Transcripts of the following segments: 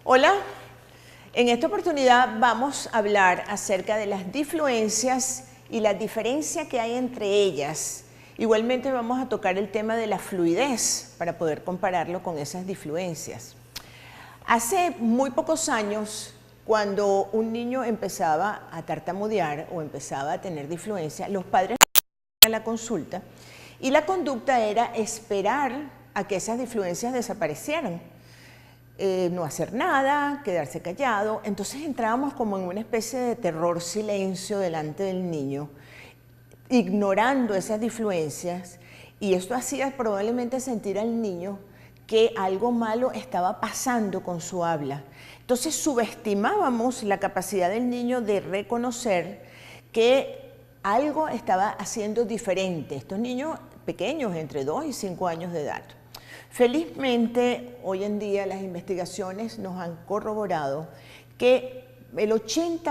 Hola, en esta oportunidad vamos a hablar acerca de las difluencias y la diferencia que hay entre ellas. Igualmente vamos a tocar el tema de la fluidez para poder compararlo con esas difluencias. Hace muy pocos años, cuando un niño empezaba a tartamudear o empezaba a tener difluencia, los padres a la consulta y la conducta era esperar a que esas difluencias desaparecieran. No hacer nada, quedarse callado. Entonces entrábamos como en una especie de terror silencio delante del niño, ignorando esas difluencias, y esto hacía probablemente sentir al niño que algo malo estaba pasando con su habla. Entonces subestimábamos la capacidad del niño de reconocer que algo estaba haciendo diferente. Estos niños pequeños, entre 2 y 5 años de edad. Felizmente, hoy en día las investigaciones nos han corroborado que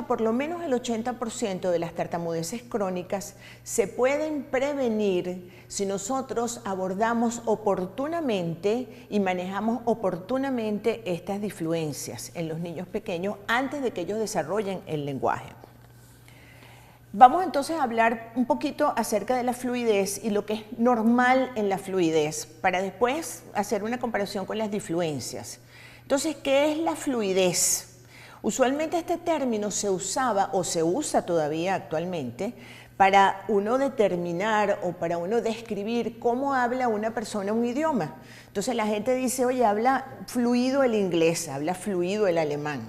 por lo menos el 80% de las tartamudeces crónicas se pueden prevenir si nosotros abordamos oportunamente y manejamos oportunamente estas difluencias en los niños pequeños antes de que ellos desarrollen el lenguaje. Vamos entonces a hablar un poquito acerca de la fluidez y lo que es normal en la fluidez, para después hacer una comparación con las difluencias. Entonces, ¿qué es la fluidez? Usualmente este término se usaba o se usa todavía actualmente para uno determinar o para uno describir cómo habla una persona un idioma. Entonces la gente dice, oye, habla fluido el inglés, habla fluido el alemán.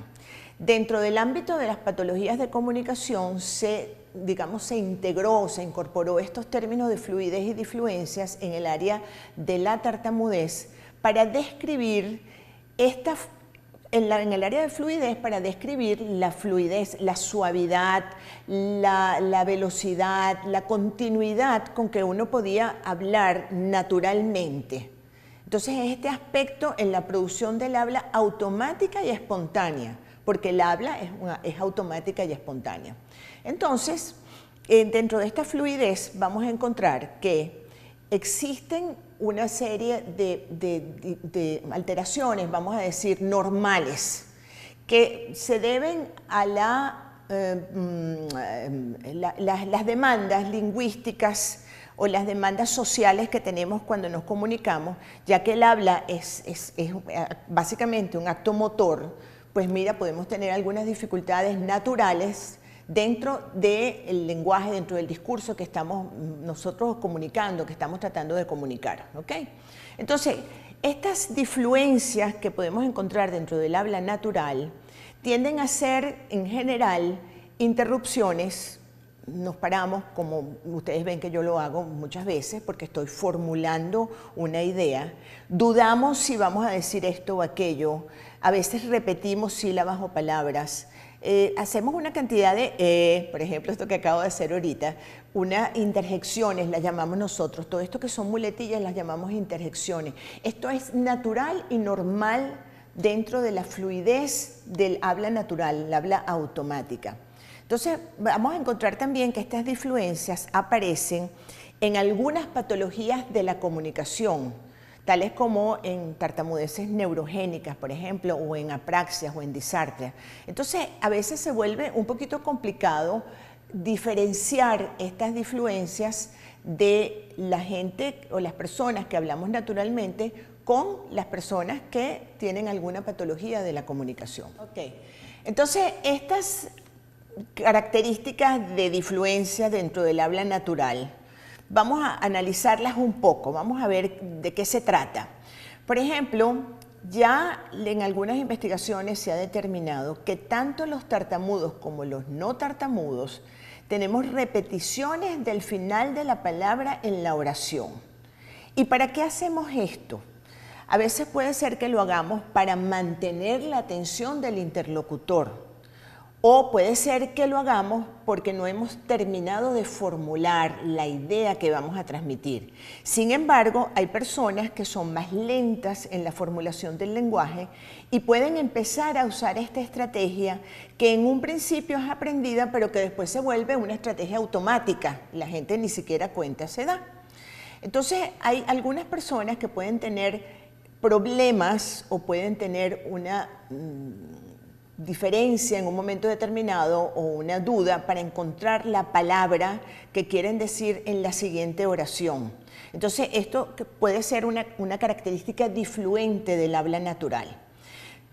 Dentro del ámbito de las patologías de comunicación se integró, se incorporó estos términos de fluidez y difluencias en el área de la tartamudez para describir en el área de fluidez, para describir la fluidez, la suavidad, la velocidad, la continuidad con que uno podía hablar naturalmente. Entonces, este aspecto en la producción del habla automática y espontánea, porque el habla es automática y espontánea. Entonces, dentro de esta fluidez vamos a encontrar que existen una serie de alteraciones, vamos a decir, normales, que se deben a las demandas lingüísticas o las demandas sociales que tenemos cuando nos comunicamos, ya que el habla es básicamente un acto motor. Pues mira, podemos tener algunas dificultades naturales dentro del lenguaje, dentro del discurso que estamos nosotros comunicando, que estamos tratando de comunicar, ¿ok? Entonces, estas difluencias que podemos encontrar dentro del habla natural tienden a ser, en general, interrupciones. Nos paramos, como ustedes ven que yo lo hago muchas veces, porque estoy formulando una idea. Dudamos si vamos a decir esto o aquello. A veces repetimos sílabas o palabras. Hacemos una cantidad de, por ejemplo, esto que acabo de hacer ahorita, unas interjecciones, las llamamos nosotros. Todo esto que son muletillas las llamamos interjecciones. Esto es natural y normal dentro de la fluidez del habla natural, el habla automática. Entonces, vamos a encontrar también que estas difluencias aparecen en algunas patologías de la comunicación, tales como en tartamudeces neurogénicas, por ejemplo, o en apraxias o en disartrias. Entonces, a veces se vuelve un poquito complicado diferenciar estas difluencias de la gente o las personas que hablamos naturalmente con las personas que tienen alguna patología de la comunicación. Okay. Entonces, estas características de difluencia dentro del habla natural, vamos a analizarlas un poco, vamos a ver de qué se trata. Por ejemplo, ya en algunas investigaciones se ha determinado que tanto los tartamudos como los no tartamudos tenemos repeticiones del final de la palabra en la oración. ¿Y para qué hacemos esto? A veces puede ser que lo hagamos para mantener la atención del interlocutor. O puede ser que lo hagamos porque no hemos terminado de formular la idea que vamos a transmitir. Sin embargo, hay personas que son más lentas en la formulación del lenguaje y pueden empezar a usar esta estrategia que en un principio es aprendida, pero que después se vuelve una estrategia automática. La gente ni siquiera cuenta se da. Entonces, hay algunas personas que pueden tener problemas o pueden tener una diferencia en un momento determinado o una duda para encontrar la palabra que quieren decir en la siguiente oración. Entonces, esto puede ser una característica difluente del habla natural.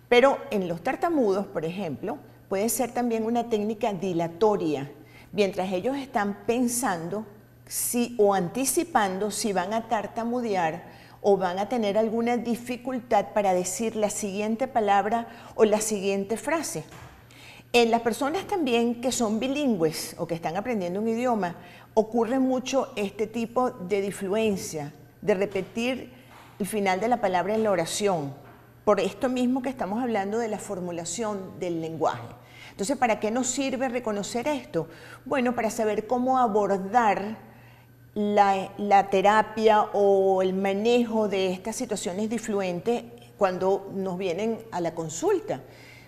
Pero en los tartamudos, por ejemplo, puede ser también una técnica dilatoria, mientras ellos están pensando o anticipando si van a tartamudear o van a tener alguna dificultad para decir la siguiente palabra o la siguiente frase. En las personas también que son bilingües o que están aprendiendo un idioma, ocurre mucho este tipo de difluencia, de repetir el final de la palabra en la oración, por esto mismo que estamos hablando de la formulación del lenguaje. Entonces, ¿para qué nos sirve reconocer esto? Bueno, para saber cómo abordar la terapia o el manejo de estas situaciones difluentes cuando nos vienen a la consulta.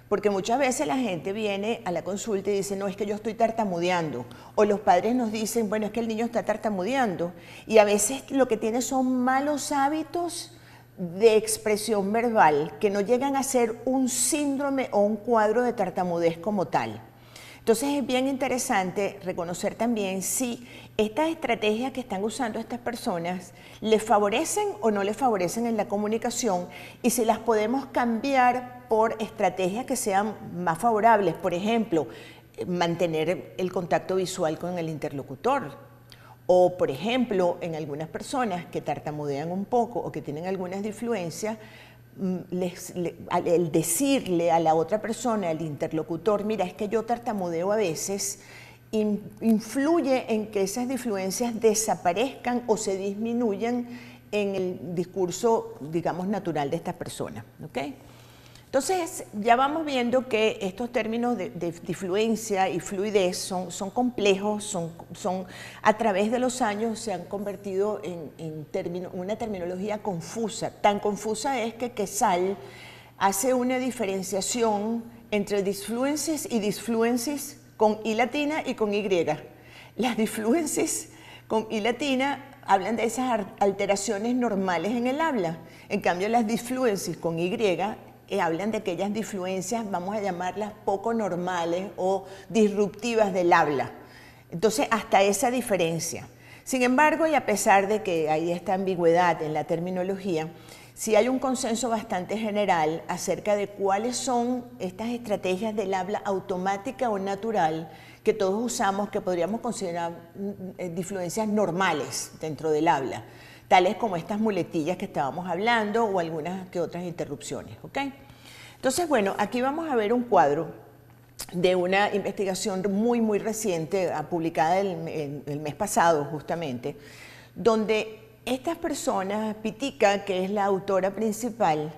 Porque muchas veces la gente viene a la consulta y dice, no, es que yo estoy tartamudeando. O los padres nos dicen, bueno, es que el niño está tartamudeando. Y a veces lo que tiene son malos hábitos de expresión verbal que no llegan a ser un síndrome o un cuadro de tartamudez como tal. Entonces es bien interesante reconocer también si estas estrategias que están usando estas personas les favorecen o no les favorecen en la comunicación y si las podemos cambiar por estrategias que sean más favorables. Por ejemplo, mantener el contacto visual con el interlocutor. O, por ejemplo, en algunas personas que tartamudean un poco o que tienen algunas difluencias, el decirle a la otra persona, al interlocutor, mira, es que yo tartamudeo a veces, influye en que esas difluencias desaparezcan o se disminuyan en el discurso, digamos, natural de estas personas. ¿Okay? Entonces, ya vamos viendo que estos términos de difluencia y fluidez son complejos, a través de los años se han convertido en una terminología confusa. Tan confusa es que Quesal hace una diferenciación entre disfluencies y disfluencies con I latina y con Y. Las disfluencies con I latina hablan de esas alteraciones normales en el habla. En cambio, las disfluencies con Y hablan de aquellas difluencias, vamos a llamarlas poco normales o disruptivas del habla. Entonces, hasta esa diferencia. Sin embargo, y a pesar de que hay esta ambigüedad en la terminología, sí hay un consenso bastante general acerca de cuáles son estas estrategias del habla automática o natural que todos usamos, que podríamos considerar difluencias normales dentro del habla, tales como estas muletillas que estábamos hablando o algunas que otras interrupciones. ¿Okay? Entonces, bueno, aquí vamos a ver un cuadro de una investigación muy reciente, publicada el mes pasado justamente, donde estas personas, Pitica, que es la autora principal,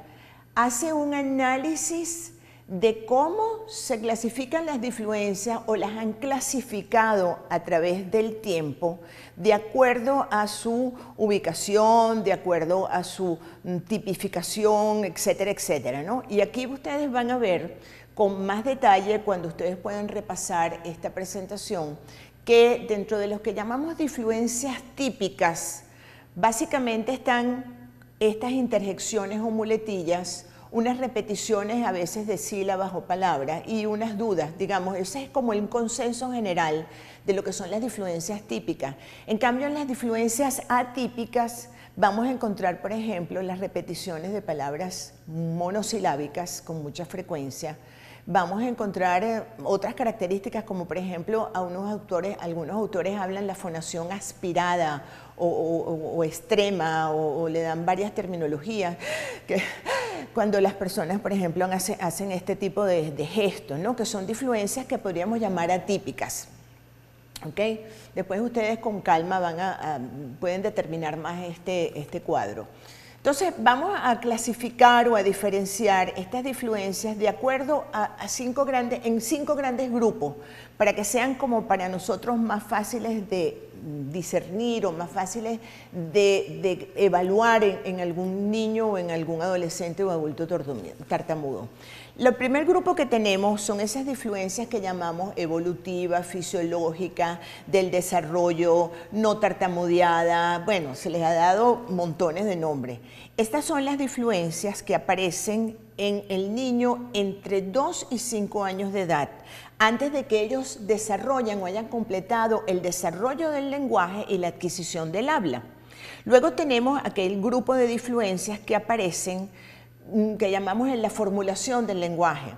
hace un análisis de cómo se clasifican las difluencias o las han clasificado a través del tiempo de acuerdo a su ubicación, de acuerdo a su tipificación, etcétera, etcétera, ¿no? Y aquí ustedes van a ver con más detalle cuando ustedes puedan repasar esta presentación que dentro de los que llamamos difluencias típicas básicamente están estas interjecciones o muletillas, unas repeticiones a veces de sílabas o palabras y unas dudas, digamos, ese es como el consenso general de lo que son las difluencias típicas. En cambio, en las difluencias atípicas vamos a encontrar, por ejemplo, las repeticiones de palabras monosilábicas con mucha frecuencia. Vamos a encontrar otras características como, por ejemplo, algunos autores hablan la fonación aspirada o extrema o le dan varias terminologías que cuando las personas, por ejemplo, hacen este tipo de gestos, ¿no? Que son difluencias que podríamos llamar atípicas. ¿Okay? Después ustedes con calma pueden determinar más este cuadro. Entonces, vamos a clasificar o a diferenciar estas difluencias de acuerdo en cinco grandes grupos, para que sean como para nosotros más fáciles de discernir o más fáciles de evaluar en algún niño o en algún adolescente o adulto tartamudo. El primer grupo que tenemos son esas difluencias que llamamos evolutivas, fisiológicas, del desarrollo, no tartamudeada, bueno, se les ha dado montones de nombres. Estas son las difluencias que aparecen en el niño entre 2 y 5 años de edad, antes de que ellos desarrollen o hayan completado el desarrollo del lenguaje y la adquisición del habla. Luego tenemos aquel grupo de difluencias que aparecen, que llamamos en la formulación del lenguaje,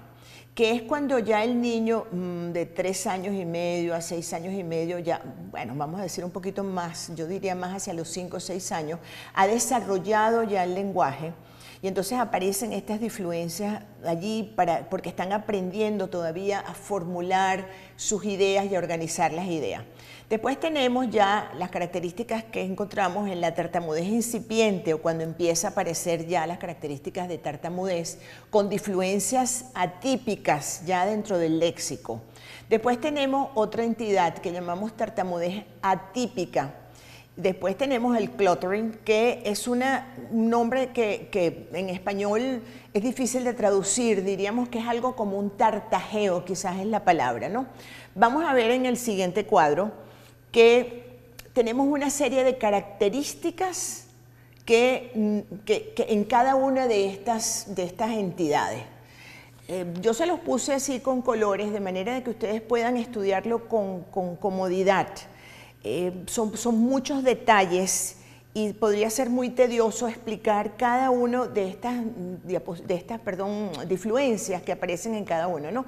que es cuando ya el niño de 3 años y medio a 6 años y medio, ya, bueno, vamos a decir un poquito más, yo diría más hacia los 5 o 6 años, ha desarrollado ya el lenguaje. Y entonces aparecen estas difluencias allí porque están aprendiendo todavía a formular sus ideas y a organizar las ideas. Después tenemos ya las características que encontramos en la tartamudez incipiente o cuando empieza a aparecer ya las características de tartamudez con difluencias atípicas ya dentro del léxico. Después tenemos otra entidad que llamamos tartamudez atípica. Después tenemos el cluttering, que es un nombre que en español es difícil de traducir, diríamos que es algo como un tartajeo, quizás es la palabra, ¿no? Vamos a ver en el siguiente cuadro que tenemos una serie de características que en cada una de estas entidades. Yo se los puse así con colores de manera de que ustedes puedan estudiarlo con comodidad. Son muchos detalles y podría ser muy tedioso explicar cada uno de estas difluencias que aparecen en cada uno, ¿no?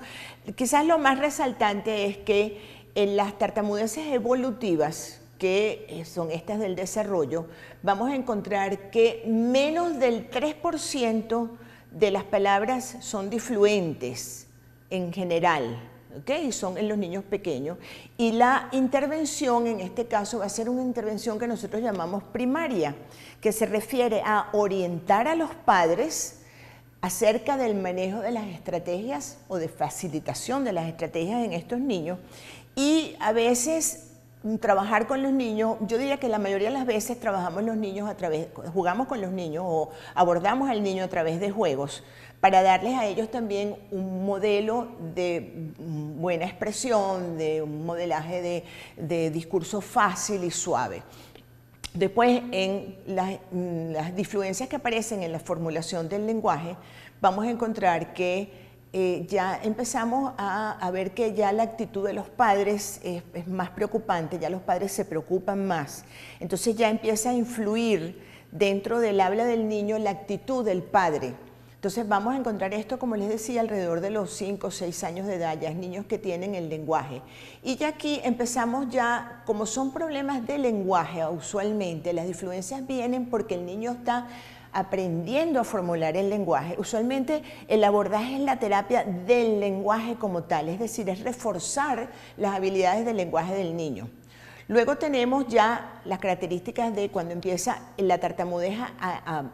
Quizás lo más resaltante es que en las tartamudeces evolutivas, que son estas del desarrollo, vamos a encontrar que menos del 3% de las palabras son difluentes en general. ¿Okay? Son en los niños pequeños y la intervención en este caso va a ser una intervención que nosotros llamamos primaria, que se refiere a orientar a los padres acerca del manejo de las estrategias o de facilitación de las estrategias en estos niños y a veces trabajar con los niños. Yo diría que la mayoría de las veces trabajamos los niños jugamos con los niños o abordamos al niño a través de juegos, para darles a ellos también un modelo de buena expresión, de un modelaje de discurso fácil y suave. Después, en las difluencias que aparecen en la formulación del lenguaje, vamos a encontrar que ya empezamos a ver que ya la actitud de los padres es más preocupante, ya los padres se preocupan más. Entonces ya empieza a influir dentro del habla del niño la actitud del padre. Entonces vamos a encontrar esto, como les decía, alrededor de los 5 o 6 años de edad, ya es niños que tienen el lenguaje. Y ya aquí empezamos ya, como son problemas de lenguaje usualmente, las difluencias vienen porque el niño está aprendiendo a formular el lenguaje. Usualmente el abordaje es la terapia del lenguaje como tal, es decir, es reforzar las habilidades del lenguaje del niño. Luego tenemos ya las características de cuando empieza la tartamudez a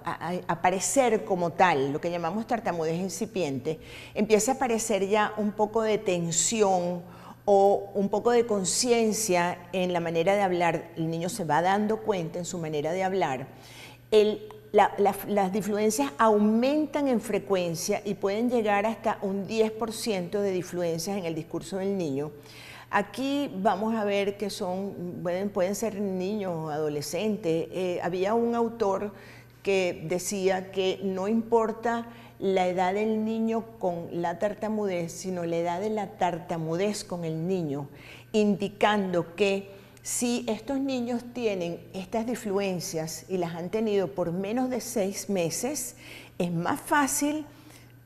aparecer como tal, lo que llamamos tartamudez incipiente, empieza a aparecer ya un poco de tensión o un poco de conciencia en la manera de hablar. El niño se va dando cuenta en su manera de hablar. Las difluencias aumentan en frecuencia y pueden llegar hasta un 10% de difluencias en el discurso del niño. Aquí vamos a ver que pueden ser niños, adolescentes. Había un autor que decía que no importa la edad del niño con la tartamudez, sino la edad de la tartamudez con el niño, indicando que si estos niños tienen estas difluencias y las han tenido por menos de 6 meses, es más fácil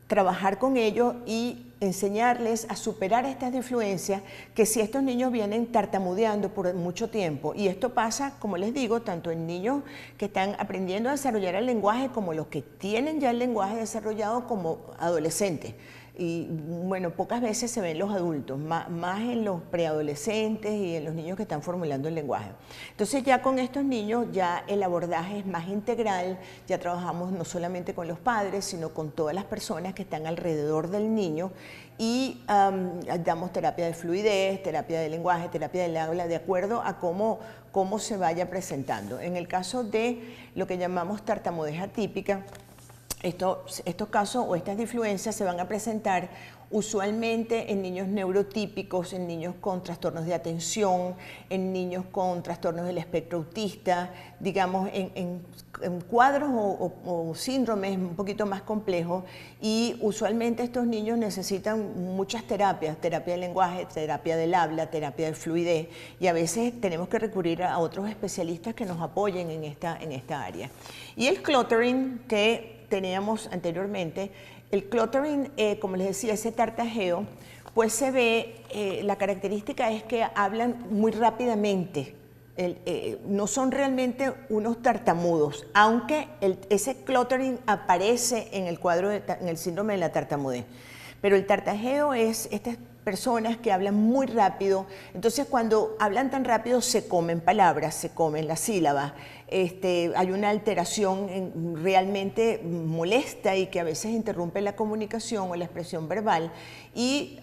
trabajar con ellos y enseñarles a superar estas difluencias que si estos niños vienen tartamudeando por mucho tiempo. Y esto pasa, como les digo, tanto en niños que están aprendiendo a desarrollar el lenguaje como los que tienen ya el lenguaje desarrollado como adolescentes. Y bueno, pocas veces se ven los adultos, más en los preadolescentes y en los niños que están formulando el lenguaje. Entonces ya con estos niños ya el abordaje es más integral, ya trabajamos no solamente con los padres, sino con todas las personas que están alrededor del niño y damos terapia de fluidez, terapia de lenguaje, terapia del habla, de acuerdo a cómo se vaya presentando. En el caso de lo que llamamos tartamudez atípica, Estos casos o estas difluencias se van a presentar usualmente en niños neurotípicos, en niños con trastornos de atención, en niños con trastornos del espectro autista, digamos, en cuadros o síndromes un poquito más complejos, y usualmente estos niños necesitan muchas terapias, terapia del lenguaje, terapia del habla, terapia de fluidez, y a veces tenemos que recurrir a otros especialistas que nos apoyen en esta área. Y el cluttering que teníamos anteriormente, el cluttering, como les decía, ese tartajeo, pues se ve, la característica es que hablan muy rápidamente, no son realmente unos tartamudos, aunque ese cluttering aparece en el cuadro, en el síndrome de la tartamudez. Pero el tartajeo es estas personas que hablan muy rápido, entonces cuando hablan tan rápido se comen palabras, se comen las sílabas, hay una alteración realmente molesta y que a veces interrumpe la comunicación o la expresión verbal y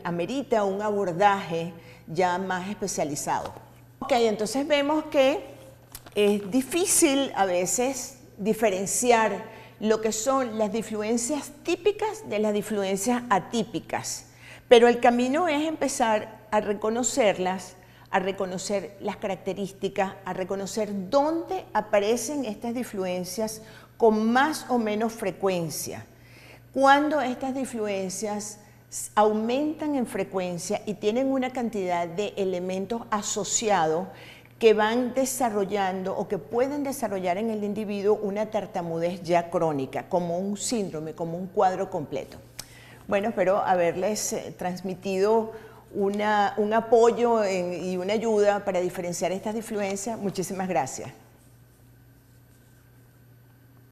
amerita un abordaje ya más especializado. Ok, entonces vemos que es difícil a veces diferenciar lo que son las difluencias típicas de las difluencias atípicas, pero el camino es empezar a reconocerlas, a reconocer las características, a reconocer dónde aparecen estas difluencias con más o menos frecuencia. Cuando estas difluencias aumentan en frecuencia y tienen una cantidad de elementos asociados que van desarrollando o que pueden desarrollar en el individuo una tartamudez ya crónica, como un síndrome, como un cuadro completo. Bueno, espero haberles transmitido un apoyo y una ayuda para diferenciar estas difluencias. Muchísimas gracias.